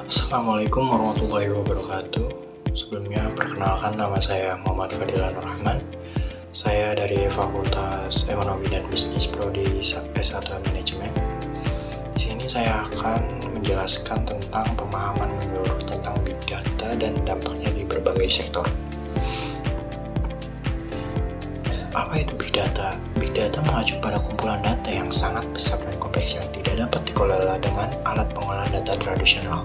Assalamualaikum warahmatullahi wabarakatuh. Sebelumnya perkenalkan, nama saya Muhammad Fadilan Rahman. Saya dari Fakultas Ekonomi dan Bisnis Prodi S1 Manajemen. Di sini saya akan menjelaskan tentang pemahaman menyeluruh tentang Big Data dan dampaknya di berbagai sektor. Apa itu Big Data? Big Data mengacu pada kumpulan data yang sangat besar dan kompleks yang tidak dapat dikelola dengan alat pengolahan data tradisional.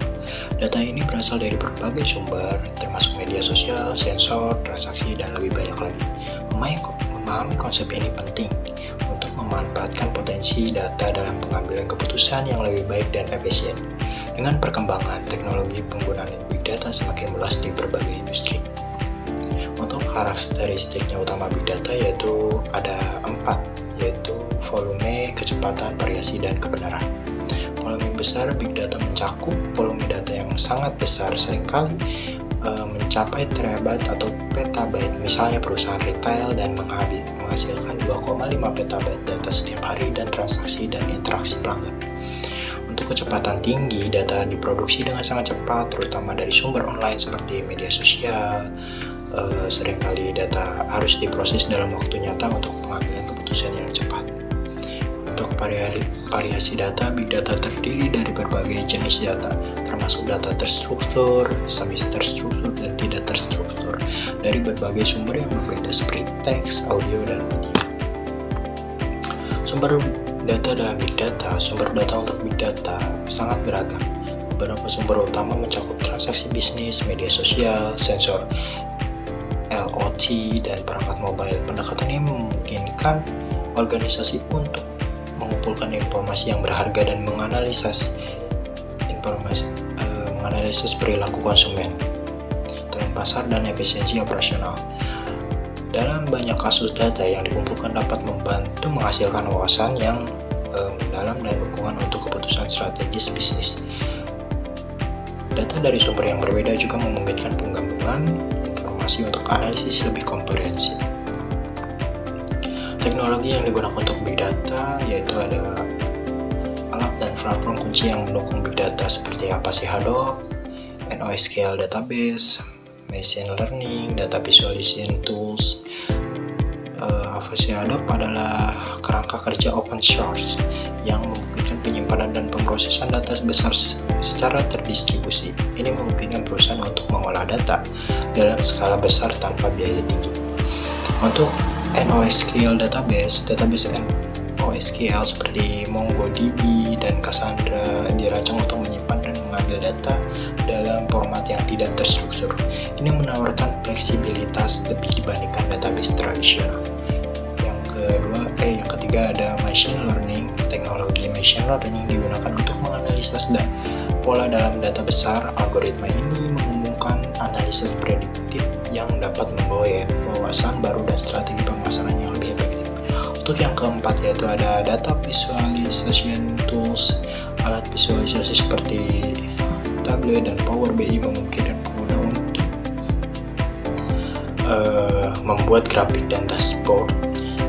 Data ini berasal dari berbagai sumber, termasuk media sosial, sensor, transaksi, dan lebih banyak lagi. Memahami konsep ini penting untuk memanfaatkan potensi data dalam pengambilan keputusan yang lebih baik dan efisien. Dengan perkembangan teknologi, penggunaan Big Data semakin meluas di berbagai industri. Untuk karakteristiknya utama Big Data yaitu ada 4, yaitu volume, kecepatan, variasi, dan kebenaran. Volume besar, Big Data mencakup volume data yang sangat besar, seringkali mencapai terabyte atau petabyte. Misalnya perusahaan retail dan menghasilkan 2,5 petabyte data setiap hari dan transaksi dan interaksi pelanggan. Untuk kecepatan tinggi, data diproduksi dengan sangat cepat, terutama dari sumber online seperti media sosial. Seringkali data harus diproses dalam waktu nyata untuk pengambilan keputusan yang cepat. Untuk variasi data, Big Data terdiri dari berbagai jenis data, termasuk data terstruktur, semi terstruktur, dan tidak terstruktur, dari berbagai sumber yang berbeda seperti teks, audio, dan video. Sumber data dalam Big Data. Sumber data untuk Big Data sangat beragam. Beberapa sumber utama mencakup transaksi bisnis, media sosial, sensor IoT, dan perangkat mobile. Pendekatan ini memungkinkan organisasi untuk mengumpulkan informasi yang berharga dan menganalisis perilaku konsumen, tren pasar, dan efisiensi operasional. Dalam banyak kasus, data yang dikumpulkan dapat membantu menghasilkan wawasan yang mendalam dan dukungan untuk keputusan strategis bisnis. Data dari sumber yang berbeda juga memungkinkan penggabungan informasi untuk analisis lebih komprehensif. Teknologi yang digunakan untuk Big Data yaitu ada alat dan platform kunci yang mendukung Big Data seperti Apache Hadoop, NoSQL Database, Machine Learning, Data Visualization Tools. Apache Hadoop adalah kerangka kerja open source yang memungkinkan penyimpanan dan pemrosesan data besar secara terdistribusi. Ini memungkinkan perusahaan untuk mengolah data dalam skala besar tanpa biaya tinggi. Untuk NoSQL database NoSQL seperti MongoDB dan Cassandra dirancang untuk menyimpan dan mengambil data dalam format yang tidak terstruktur. Ini menawarkan fleksibilitas lebih dibandingkan database tradisional. Yang ketiga ada machine learning. Teknologi machine learning digunakan untuk menganalisis pola dalam data besar. Algoritma ini menghubungkan analisis prediktif yang dapat membawa wawasan baru dan strategi pemasaran yang lebih efektif. Untuk yang keempat yaitu ada data visualization tools. Alat visualisasi seperti Tableau dan Power BI memungkinkan pengguna untuk membuat grafik dan dashboard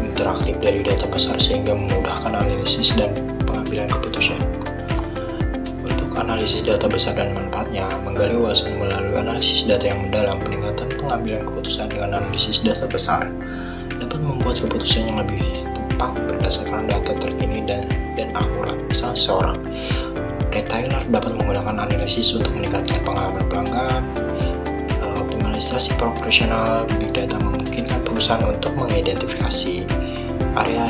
interaktif dari data besar sehingga memudahkan analisis dan pengambilan keputusan. Untuk analisis data besar dan manfaatnya, menggali wawasan melalui analisis data yang mendalam, peningkatan pengambilan keputusan dengan analisis data besar dapat membuat keputusan yang lebih tepat berdasarkan data terkini dan akurat. Misalnya seorang retailer dapat menggunakan analisis untuk meningkatkan pengalaman pelanggan. Optimalisasi profesional Big Data memungkinkan perusahaan untuk mengidentifikasi area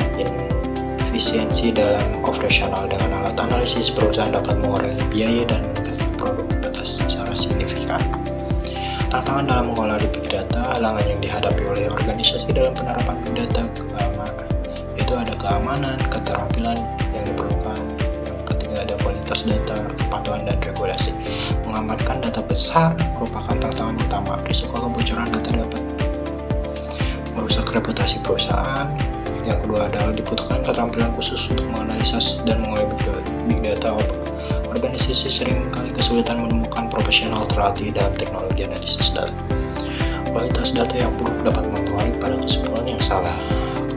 efisiensi dalam operasional. Dengan alat analisis, perusahaan dapat mengurangi biaya dan meningkatkan produktivitas secara signifikan. Tantangan dalam mengolah Big Data. Halangan yang dihadapi oleh organisasi dalam penerapan Big Data yaitu ada keamanan, keterampilan yang diperlukan. Yang ketiga ada kualitas data, kepatuhan, dan regulasi. Mengamankan data besar merupakan tantangan utama. Risiko kebocoran data dapat merusak reputasi perusahaan. Yang kedua adalah dibutuhkan keterampilan khusus untuk menganalisis dan mengolah Big Data. Organisasi sering kali kesulitan menemukan profesional terlatih dalam teknologi analisis data. Kualitas data yang buruk dapat mempengaruhi pada kesimpulan yang salah.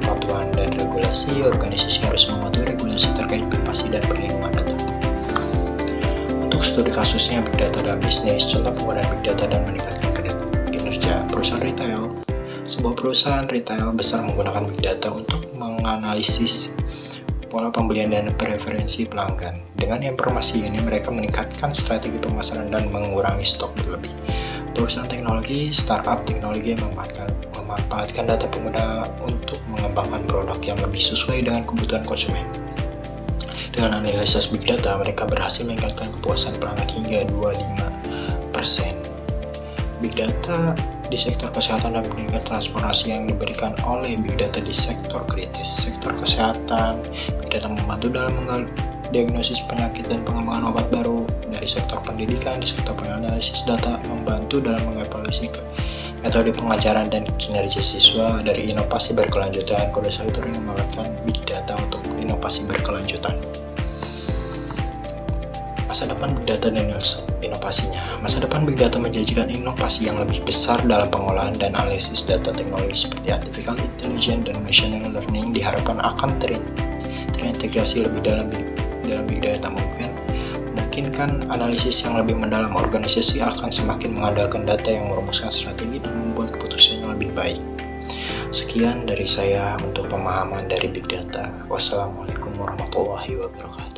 Kepatuhan dan regulasi. Organisasi harus mematuhi regulasi terkait privasi dan perlindungan data. Untuk Untuk studi kasusnya Big Data dalam bisnis, contoh penggunaan Big Data dan meningkatkan kinerja perusahaan retail. Sebuah perusahaan retail besar menggunakan Big Data untuk menganalisis pola pembelian dan preferensi pelanggan. Dengan informasi ini, mereka meningkatkan strategi pemasaran dan mengurangi stok berlebih. Perusahaan teknologi, startup teknologi memanfaatkan data pengguna untuk mengembangkan produk yang lebih sesuai dengan kebutuhan konsumen. Dengan analisis Big Data, mereka berhasil meningkatkan kepuasan pelanggan hingga 25%. Big Data di sektor kesehatan dan pendidikan, transformasi yang diberikan oleh Big Data di sektor kritis. Sektor kesehatan, Big Data membantu dalam diagnosis penyakit dan pengembangan obat baru. Dari sektor pendidikan, di sektor penganalisis data membantu dalam mengevaluasi metode pengajaran dan kinerja siswa. Dari inovasi berkelanjutan, kode sektor yang memanfaatkan Big Data untuk inovasi berkelanjutan. Masa depan Big Data dan inovasinya. Masa depan Big Data menjanjikan inovasi yang lebih besar dalam pengolahan dan analisis data teknologi seperti artificial intelligence dan machine learning diharapkan akan terintegrasi lebih dalam Big Data. Memungkinkan analisis yang lebih mendalam. Organisasi akan semakin mengandalkan data yang merumuskan strategi dan membuat keputusan yang lebih baik. Sekian dari saya untuk pemahaman dari Big Data. Wassalamualaikum warahmatullahi wabarakatuh.